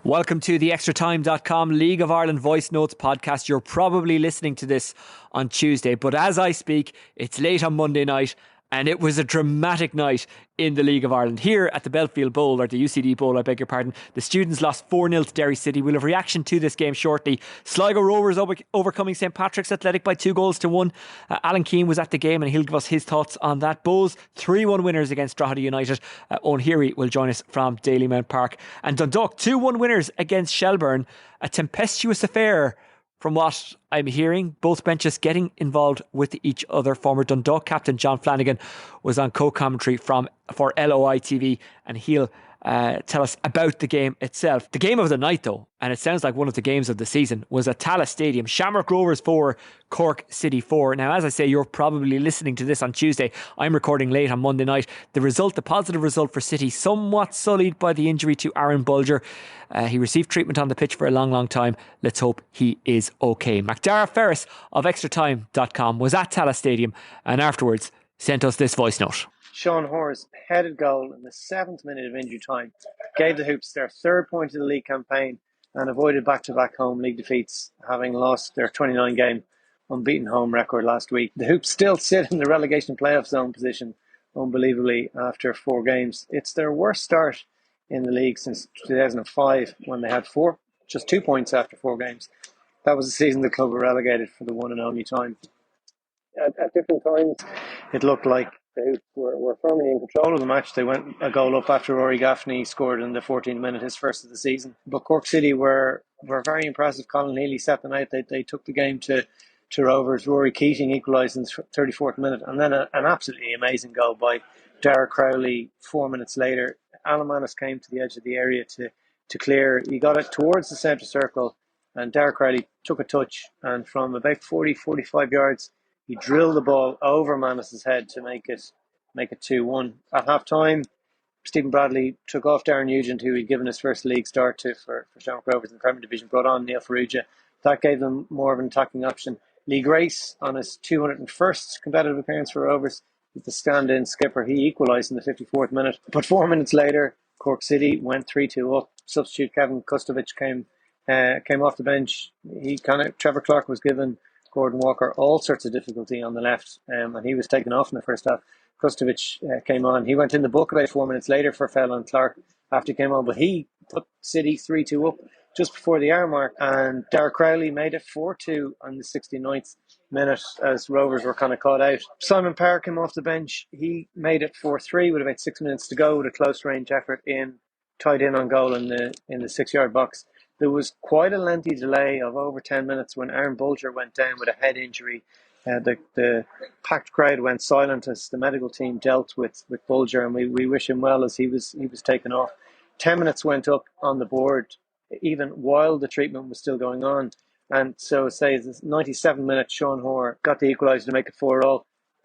Welcome to the extratime.com League of Ireland Voice Notes podcast. You're probably listening to this on Tuesday, but as I speak, it's late on Monday night, and it was a dramatic night in the League of Ireland. Here at the Belfield Bowl, or the UCD Bowl, I beg your pardon, the students lost 4-0 to Derry City. We'll have reaction to this game shortly. Sligo Rovers overcoming St Patrick's Athletic by 2-1. Alan Keane was at the game and he'll give us his thoughts on that. Bohs 3-1 winners against Drogheda United. Owen Heary will join us from Dalymount Park. And Dundalk 2-1 winners against Shelburne. A tempestuous affair from what I'm hearing, both benches getting involved with each other. Former Dundalk captain John Flanagan was on co-commentary for LOI TV, and he'll tell us about the game itself. The game of the night, though, and it sounds like one of the games of the season, was at Tallaght Stadium. Shamrock Rovers 4, Cork City 4. Now, as I say, you're probably listening to this on Tuesday. I'm recording late on Monday night. The positive result for City, somewhat sullied by the injury to Aaron Bolger. He received treatment on the pitch for a long time. Let's hope he is okay. Macdara Ferris of extratime.com was at Tallaght Stadium and afterwards sent us this voice note. Sean Hoare's headed goal in the 7th minute of injury time gave the Hoops their 3rd point of the league campaign and avoided back-to-back home league defeats, having lost their 29-game unbeaten home record last week. The Hoops still sit in the relegation playoff zone position, unbelievably, after 4 games. It's their worst start in the league since 2005, when they had just 2 points after 4 games. That was the season the club were relegated for the one and only time. At different times, it looked like the Hoops were firmly in control of the match. They went a goal up after Rory Gaffney scored in the 14th minute, his first of the season. But Cork City were very impressive. Colin Healy set them out. They took the game to Rovers. Rory Keating equalised in the 34th minute. And then an absolutely amazing goal by Derek Crowley 4 minutes later. Alan Manus came to the edge of the area to clear. He got it towards the centre circle, and Derek Crowley took a touch, and from about 40-45 yards, he drilled the ball over Manus's head to make it 2-1. At half time, Stephen Bradley took off Darren Nugent, who he'd given his first league start to for Shamrock Rovers in the Premier Division, brought on Neil Farrugia. That gave them more of an attacking option. Lee Grace, on his 201st competitive appearance for Rovers, with the stand-in skipper, he equalised in the 54th minute. But 4 minutes later, Cork City went 3-2 up. Substitute Kevin Kustovic came off the bench. Trevor Clark was given Gordon Walker all sorts of difficulty on the left, and he was taken off in the first half. Kustovic came on. He went in the book about 4 minutes later for Fell on Clark after he came on, but he put City 3-2 up just before the hour mark, and Derek Crowley made it 4-2 on the 69th minute as Rovers were kind of caught out. Simon Parr came off the bench. He made it 4-3 with about 6 minutes to go with a close range effort tied in on goal in the 6-yard box. There was quite a lengthy delay of over 10 minutes when Aaron Bolger went down with a head injury. The packed crowd went silent as the medical team dealt with Bolger, and we wish him well as he was taken off. 10 minutes went up on the board even while the treatment was still going on. And so say the 97th minute, Sean Hoare got the equaliser to make it 4-4.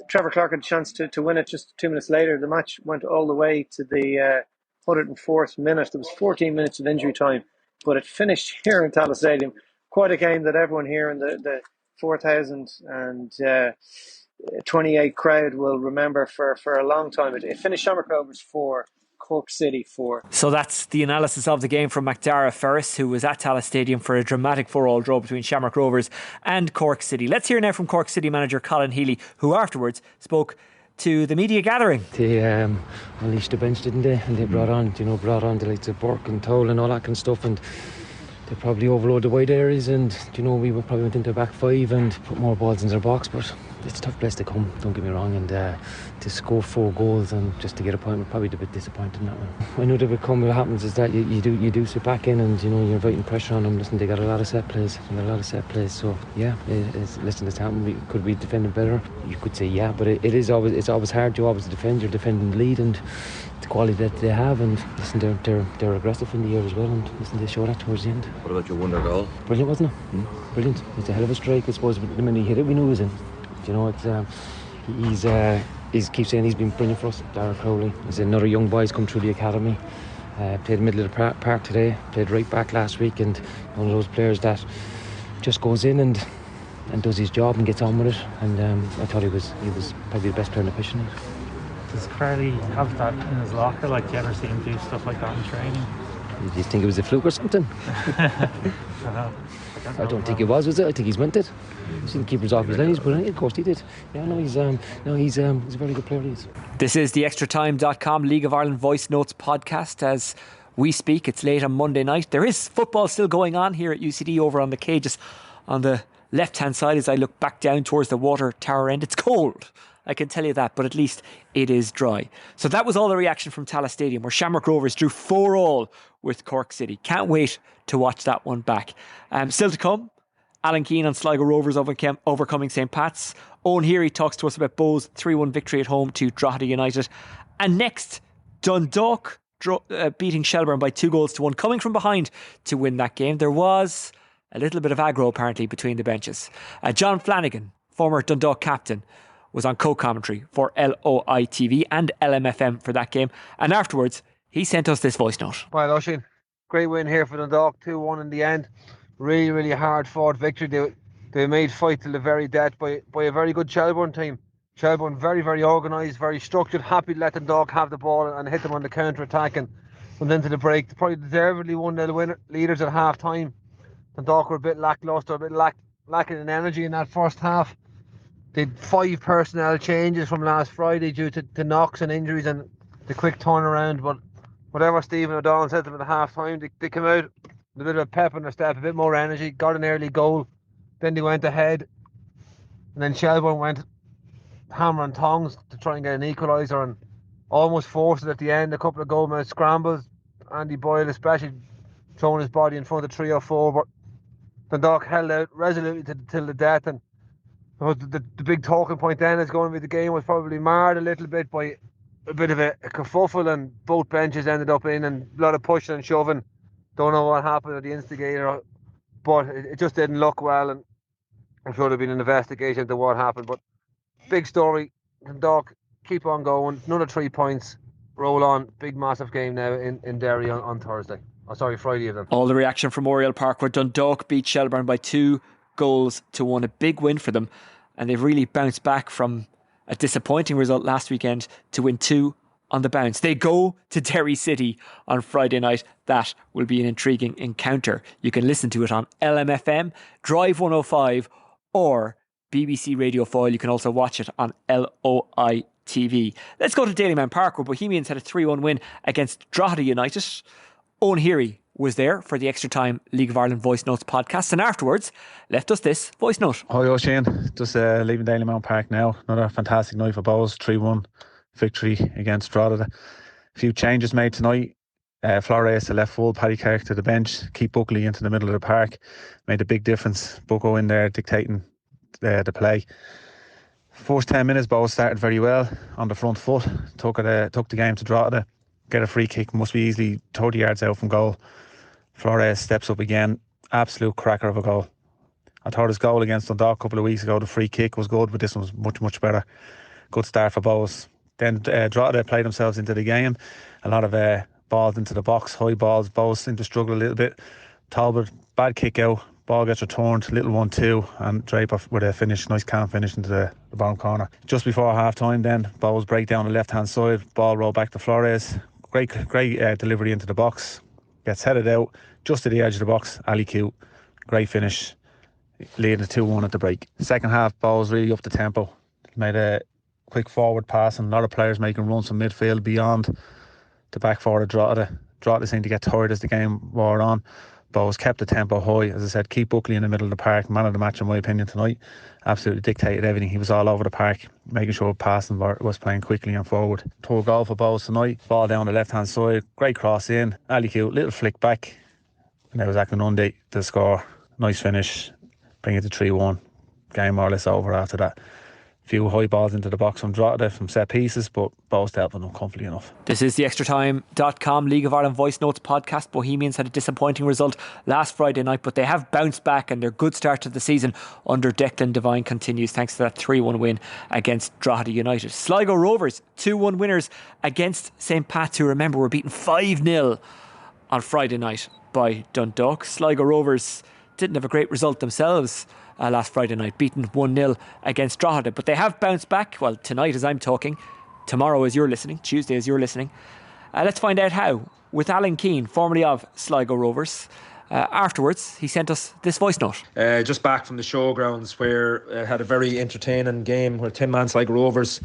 Trevor Clark had a chance to win it just 2 minutes later. The match went all the way to the 104th minute. There was 14 minutes of injury time, but it finished here in Tallaght Stadium. Quite a game that everyone here in the 4,028 crowd will remember for a long time. It finished Shamrock Rovers 4, Cork City 4. So that's the analysis of the game from Macdara Ferris, who was at Tallaght Stadium for a dramatic 4-4 draw between Shamrock Rovers and Cork City. Let's hear now from Cork City manager Colin Healy, who afterwards spoke to the media gathering. They unleashed the bench, didn't they? And they brought on the likes of Burke and Toll and all that kind of stuff, and they probably overloaded the wide areas, and we probably went into back 5 and put more balls in their box. But it's a tough place to come, don't get me wrong, and to score 4 goals and just to get a point, we're probably a bit disappointed in that one. I know that what happens is that you do sit back in, and you're inviting pressure on them. Listen, they got a lot of set plays. So yeah, listen, it's happened. Could we defend better? You could say yeah, but it's always hard to always defend. You're defending the lead and the quality that they have, and listen, they're aggressive in the air as well, and listen, they show that towards the end. What about your wonder goal? Brilliant, wasn't it? Brilliant. It's a hell of a strike, I suppose. But the minute he hit it, we knew he was in. He keeps saying he's been brilliant for us. Derek Crowley, he's another young boy. He's come through the academy. Played middle of the park today. Played right back last week, and one of those players that just goes in and does his job and gets on with it. And I thought he was probably the best player in the pitch tonight. Does Crowley have that in his locker? Like, do you ever see him do stuff like that in training? Did you think it was a fluke or something? I don't think it was it? I think he's meant it. He's the keeper's off his lines, but of course he did. Yeah, no, he's a very good player. This is the extratime.com League of Ireland Voice Notes podcast. As we speak, it's late on Monday night. There is football still going on here at UCD over on the cages on the left-hand side as I look back down towards the water tower end. It's cold, I can tell you that, but at least it is dry. So that was all the reaction from Tallaght Stadium, where Shamrock Rovers drew 4-4 with Cork City. Can't wait to watch that one back. Still to come, Alan Keane on Sligo Rovers overcoming St. Pat's. Owen Heary talks to us about Bohs' 3-1 victory at home to Drogheda United. And next, Dundalk beating Shelbourne by 2-1, coming from behind to win that game. There was a little bit of aggro apparently between the benches. John Flanagan, former Dundalk captain, was on co-commentary for LOI TV and LMFM for that game. And afterwards, he sent us this voice note. Well, Oisin, great win here for Dundalk, 2-1 in the end. Really, really hard fought victory. They made fight till the very death by a very good Shelbourne team. Shelbourne very, very organised, very structured, happy to let Dundalk have the ball and hit them on the counter-attack and went into the break. They probably deservedly 1-0 leaders at half-time. Dundalk were a bit lacklustre, a bit lacking in energy in that first half. They had 5 personnel changes from last Friday due to knocks and injuries and the quick turnaround. But whatever Stephen O'Donnell said to them at half-time, they came out with a bit of a pep in their step, a bit more energy, got an early goal. Then they went ahead. And then Shelbourne went hammer and tongs to try and get an equaliser and almost forced it at the end. A couple of goal-mouth scrambles. Andy Boyle especially throwing his body in front of 3 or 4. But Dundalk held out resolutely till the death. And the big talking point then is going to be the game was probably marred a little bit by a bit of a kerfuffle, and both benches ended up in and a lot of pushing and shoving. Don't know what happened at the instigator, but it just didn't look well, and I'm sure there'll be an investigation into what happened. But big story, Dundalk keep on going, another 3 points, roll on, big massive game now in Derry on Thursday. Friday of them. All the reaction from Oriel Park, where Dundalk beat Shelbourne by 2-1, a big win for them, and they've really bounced back from a disappointing result last weekend to win 2 on the bounce. They go to Derry City on Friday night. That will be an intriguing encounter. You can listen to it on LMFM, Drive 105 or BBC Radio Foyle. You can also watch it on LOI TV. Let's go to Dalymount Park, where Bohemians had a 3-1 win against Drogheda United. Owen Heary was there for the Extra Time League of Ireland Voice Notes podcast, and afterwards left us this voice note. Hi Oisin, just leaving Dalymount Park now. Another fantastic night for Bohs, 3-1 victory against Drogheda. A few changes made tonight. Flores to left full, Paddy Kirk to the bench, keep Buckley into the middle of the park. Made a big difference. Bucko in there dictating the play. First 10 minutes, Bohs started very well on the front foot. Took the game to Drogheda. Get a free kick, must be easily 30 yards out from goal. Flores steps up again, absolute cracker of a goal. I thought his goal against Dundalk a couple of weeks ago, the free kick was good, but this one was much, much better. Good start for Bohs. Then Drogheda played themselves into the game. A lot of balls into the box, high balls. Bohs seemed to struggle a little bit. Talbot, bad kick out, ball gets returned, little 1-2, and Draper with a finish, nice calm finish into the bottom corner. Just before half time then, Bohs break down the left hand side, ball roll back to Flores. Great delivery into the box. Gets headed out just to the edge of the box. Ali Q, great finish, leading to 2-1 at the break. Second half, Bohs really up the tempo. Made a quick forward pass, and a lot of players making runs from midfield beyond the back four of Drogheda. Drogheda seemed to get tired as the game wore on. Bohs kept the tempo high. As I said, keep Buckley in the middle of the park. Man of the match in my opinion tonight. Absolutely dictated everything. He was all over the park, making sure passing was playing quickly and forward. Tour goal for Bohs tonight. Ball down the left hand side. Great cross in. Ali Q, little flick back. And there was Akinunde to score. Nice finish. Bring it to 3-1. Game more or less over after that. Few high balls into the box from Drogheda from set pieces, but Bohs dealt with them comfortably enough. This is the extratime.com League of Ireland Voice Notes podcast. Bohemians had a disappointing result last Friday night, but they have bounced back, and their good start to the season under Declan Devine continues thanks to that 3-1 win against Drogheda United. Sligo Rovers, 2-1 winners against St. Pat's, who remember were beaten 5-0 on Friday night by Dundalk. Sligo Rovers didn't have a great result themselves last Friday night, beaten 1-0 against Drogheda, but they have bounced back. Well, tonight as I'm talking, tomorrow as you're listening, Tuesday as you're listening. Let's find out how. with Alan Keane, formerly of Sligo Rovers. Afterwards, he sent us this voice note. Just back from the showgrounds, where had a very entertaining game where 10-man Sligo Rovers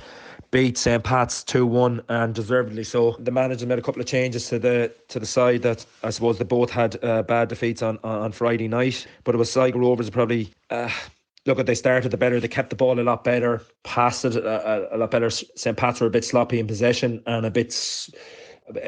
beat St. Pat's 2-1, and deservedly so. The manager made a couple of changes to the side that I suppose they both had bad defeats on Friday night, but it was Sligo Rovers probably they started the better. They kept the ball a lot better, passed it a lot better. St. Pat's were a bit sloppy in possession and a bit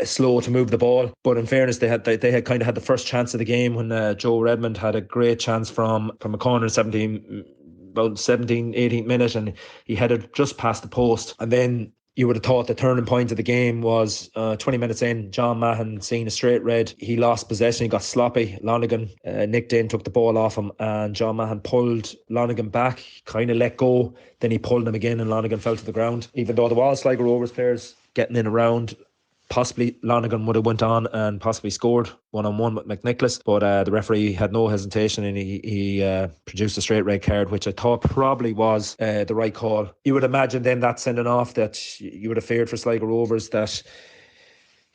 slow to move the ball, but in fairness, they had kind of had the first chance of the game when Joe Redmond had a great chance from a corner about 17th-18th minute, and he headed just past the post. And then you would have thought the turning point of the game was 20 minutes in. John Mahon seen a straight red. He lost possession. He got sloppy. Lonergan nicked in, took the ball off him, and John Mahon pulled Lonergan back, kind of let go. Then he pulled him again, and Lonergan fell to the ground. Even though there was Sligo Rovers players getting in around, possibly Lonergan would have went on and possibly scored one-on-one with McNicholas, but the referee had no hesitation, and he produced a straight red card, which I thought probably was the right call. You would imagine then that sending off that you would have feared for Sligo Rovers that,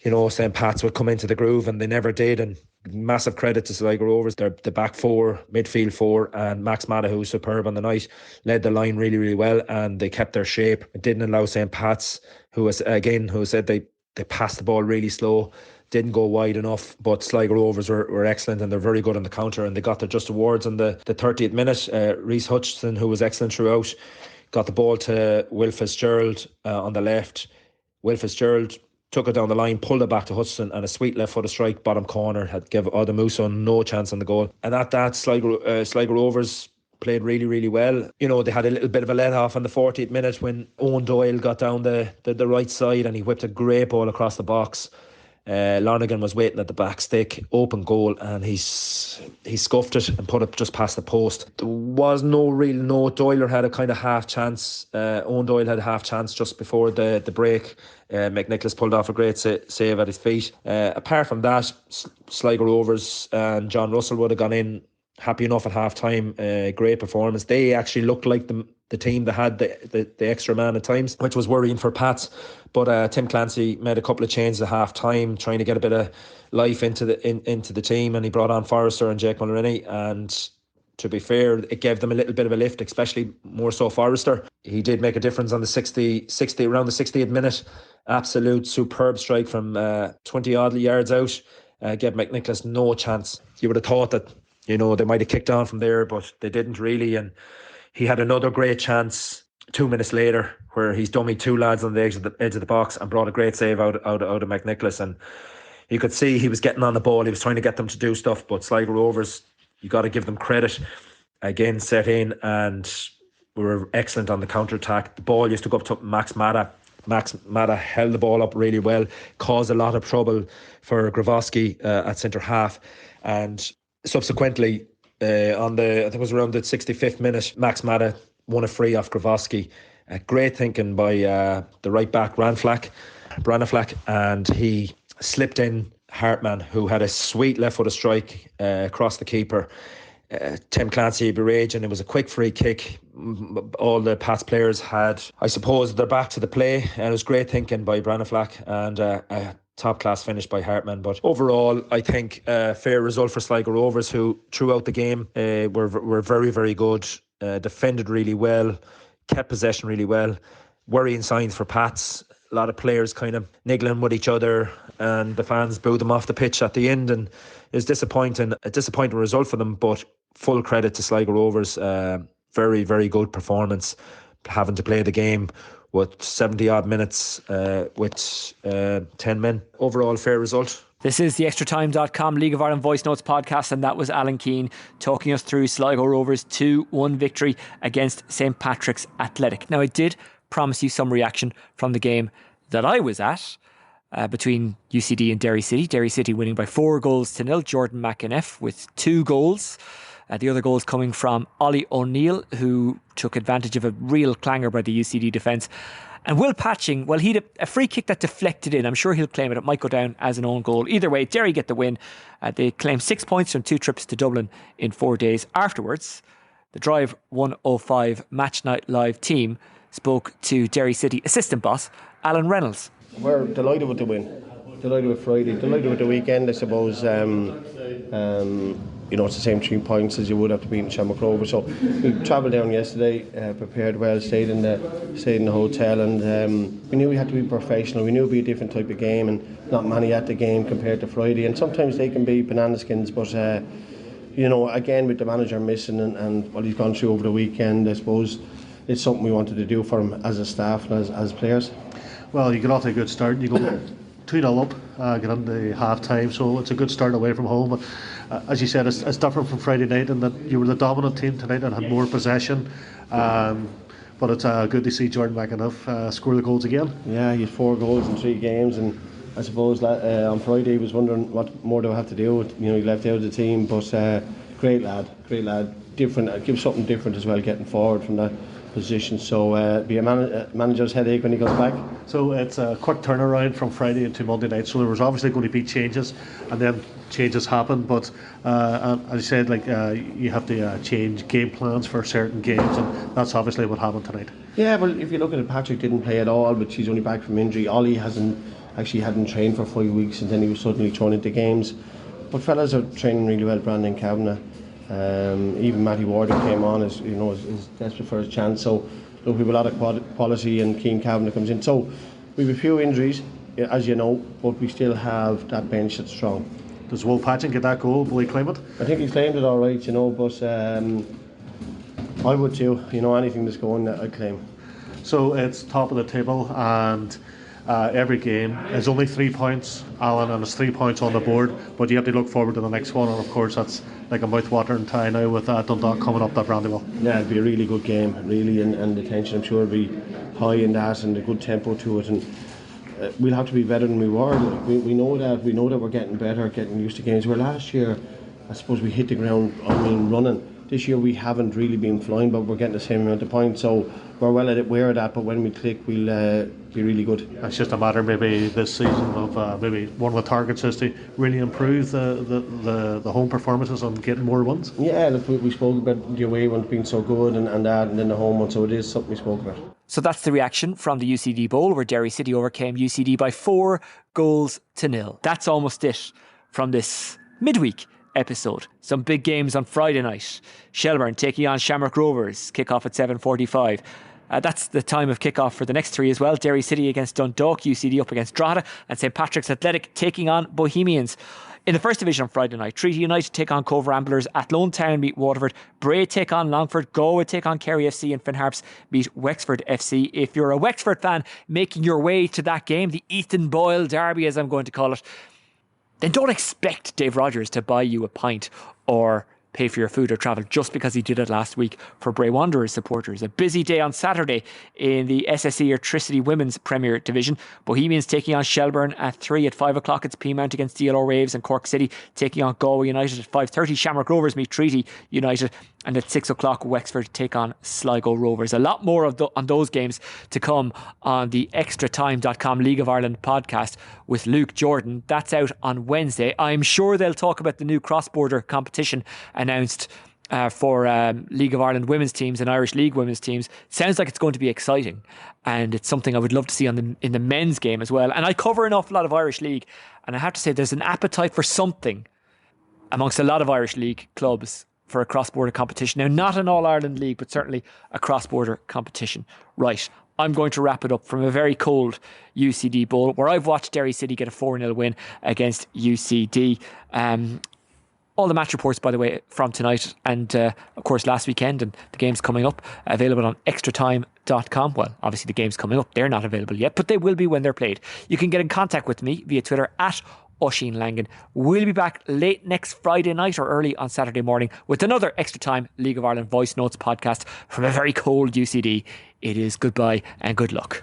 you know, St. Pat's would come into the groove, and they never did. And massive credit to Sligo Rovers. They're the back four, midfield four, and Max Mata, who was superb on the night, led the line really, really well, and they kept their shape. It didn't allow St. Pat's, who said they passed the ball really slow, didn't go wide enough, but Sligo Rovers were excellent, and they're very good on the counter, and they got their just awards in the 30th minute. Rhys Hutchinson, who was excellent throughout, got the ball to Will Fitzgerald on the left. Will Fitzgerald took it down the line, pulled it back to Hutchinson, and a sweet left footed strike, bottom corner, had give Odamuso no chance on the goal. And at that, Sligo Rovers played really, really well. You know, they had a little bit of a let-off on the 40th minute when Owen Doyle got down the right side, and he whipped a great ball across the box. Lonergan was waiting at the back stick, open goal, and he scuffed it and put it just past the post. There was no real note. Doyle had a kind of half chance. Owen Doyle had a half chance just before the break. McNicholas pulled off a great save at his feet. Apart from that, Sligo Rovers and John Russell would have gone in happy enough at half time. Great performance. They actually looked like the team that had the extra man at times, which was worrying for Pats. But Tim Clancy made a couple of changes at half time, trying to get a bit of life into the team, and he brought on Forrester and Jake Mulroney, and to be fair, it gave them a little bit of a lift, especially more so Forrester. He did make a difference on the 60 around the 60th minute. Absolute superb strike from 20 odd yards out. Gave McNicholas no chance. You would have thought that, you know, they might have kicked on from there, but they didn't really. And he had another great chance 2 minutes later where he's dummied two lads on the edge of the box and brought a great save out of McNicholas. And you could see he was getting on the ball. He was trying to get them to do stuff. But Sligo Rovers, you got to give them credit. Again, set in and were excellent on the counter-attack. The ball used to go up to Max Mata. Max Mata held the ball up really well, caused a lot of trouble for Gravoski at centre half. And subsequently, I think it was around the 65th minute, Max Mata won a free off Gravoski. Great thinking by the right back Branaflak, and he slipped in Hartman, who had a sweet left footed strike across the keeper. Tim Clancy would be raging. It was a quick free kick. All the Pats players had, I suppose, their back to the play, and it was great thinking by Branaflak and a top class finish by Hartman. But overall, I think a fair result for Sligo Rovers, who throughout the game were very, very good, defended really well, kept possession really well. Worrying signs for Pats. A lot of players kind of niggling with each other, and the fans booed them off the pitch at the end, and it was a disappointing result for them, but full credit to Sligo Rovers. Very, very good performance, having to play the game with 70 odd minutes with 10 men. Overall, fair result. This is the extratime.com League of Ireland Voice Notes podcast, and that was Alan Keane talking us through Sligo Rovers' 2-1 victory against St. Patrick's Athletic. Now, I did promise you some reaction from the game that I was at between UCD and Derry City. Derry City winning by 4-0. Jordan McInnes with 2 goals. The other goals coming from Ollie O'Neill, who took advantage of a real clanger by the UCD defence. And Will Patching, well, he had a free kick that deflected in. I'm sure he'll claim it. It might go down as an own goal. Either way, Derry get the win. They claim 6 points from 2 trips to Dublin in 4 days. Afterwards, the Drive 105 Match Night Live team spoke to Derry City assistant boss Alan Reynolds. We're delighted with the win. Delighted with Friday. Delighted with the weekend, I suppose. You know, it's the same 3 points as you would have to beat in Shamrock Rovers. So we travelled down yesterday, prepared well, stayed in the hotel, and we knew we had to be professional. We knew it would be a different type of game, and not many at the game compared to Friday. And sometimes they can be banana skins, but you know, again with the manager missing and what he's gone through over the weekend, I suppose it's something we wanted to do for him as a staff and as players. Well, you got off to a good start. You go 2-0 up, get into half time, so it's a good start away from home. But as you said, it's different from Friday night in that you were the dominant team tonight and had more possession. But it's good to see Jordan McAnuff score the goals again. Yeah, he had 4 goals in 3 games, and I suppose on Friday he was wondering what more do I have to do. You know, he left out of the team, but great lad, different. Gives something different as well, getting forward from that position. So be a manager's headache when he goes back. So it's a quick turnaround from Friday into Monday night. So there was obviously going to be changes, and then changes happen. But as I said, like you have to change game plans for certain games, and that's obviously what happened tonight. Yeah, well, if you look at it, Patrick didn't play at all, but she's only back from injury. Ollie hadn't trained for 5 weeks, and then he was suddenly thrown into games. But fellas are training really well. Brandon Kavanagh. Even Matty Ward, who came on, is desperate for his chance. So look, we have a lot of quality, and Keane Kavanagh comes in. So we have a few injuries, as you know, but we still have that bench that's strong. Does Will Patchen get that goal? Will he claim it? I think he claimed it all right, you know, but I would too. You know, anything that's going, I'd claim. So it's top of the table, and every game is only 3 points, Alan, and it's 3 points on the board, but you have to look forward to the next one, and of course that's like a mouth-watering tie now with Dundalk coming up that Brandywell. Yeah, it'll be a really good game, really, and the tension I'm sure will be high in that, and a good tempo to it, and we'll have to be better than we were. Like, we know that we're getting better, getting used to games. Where last year, I suppose we hit the ground, running. This year we haven't really been flying, but we're getting the same amount of points, so we're well aware of that. But when we click, we'll be really good. It's just a matter maybe this season of maybe one of the targets is to really improve the home performances and getting more wins. Yeah, look, we spoke about the away ones being so good and that, and then the home one, so it is something we spoke about. So that's the reaction from the UCD Bowl, where Derry City overcame UCD by 4-0. That's almost it from this midweek episode. Some big games on Friday night. Shelbourne taking on Shamrock Rovers, kick-off at 7:45. That's the time of kick-off for the next 3 as well. Derry City against Dundalk, UCD up against Drogheda, and St Patrick's Athletic taking on Bohemians. In the First Division on Friday night, Treaty United take on Cove Ramblers, Athlone Town meet Waterford, Bray take on Longford, Galway take on Kerry FC, and Finn Harps meet Wexford FC. If you're a Wexford fan making your way to that game, the Ethan Boyle Derby as I'm going to call it, then don't expect Dave Rogers to buy you a pint or pay for your food or travel just because he did it last week for Bray Wanderers supporters. A busy day on Saturday in the SSE or Tricity Women's Premier Division. Bohemians taking on Shelbourne at 3. At 5 o'clock it's Peamount against DLR Raves, and Cork City taking on Galway United. At 5:30 Shamrock Rovers meet Treaty United, and at 6 o'clock Wexford take on Sligo Rovers. A lot more on those games to come on the extratime.com League of Ireland podcast with Luke Jordan. That's out on Wednesday. I'm sure they'll talk about the new cross-border competition announced for League of Ireland women's teams and Irish League women's teams. Sounds like it's going to be exciting, and it's something I would love to see in the men's game as well. And I cover an awful lot of Irish League, and I have to say there's an appetite for something amongst a lot of Irish League clubs for a cross-border competition. Now, not an All-Ireland League, but certainly a cross-border competition. Right, I'm going to wrap it up from a very cold UCD Bowl, where I've watched Derry City get a 4-0 win against UCD. All the match reports, by the way, from tonight and, of course, last weekend and the games coming up, available on extratime.com. Well, obviously the games coming up, they're not available yet, but they will be when they're played. You can get in contact with me via Twitter at Oisín Langan. We'll be back late next Friday night or early on Saturday morning with another Extra Time League of Ireland Voice Notes podcast from a very cold UCD. It is goodbye and good luck.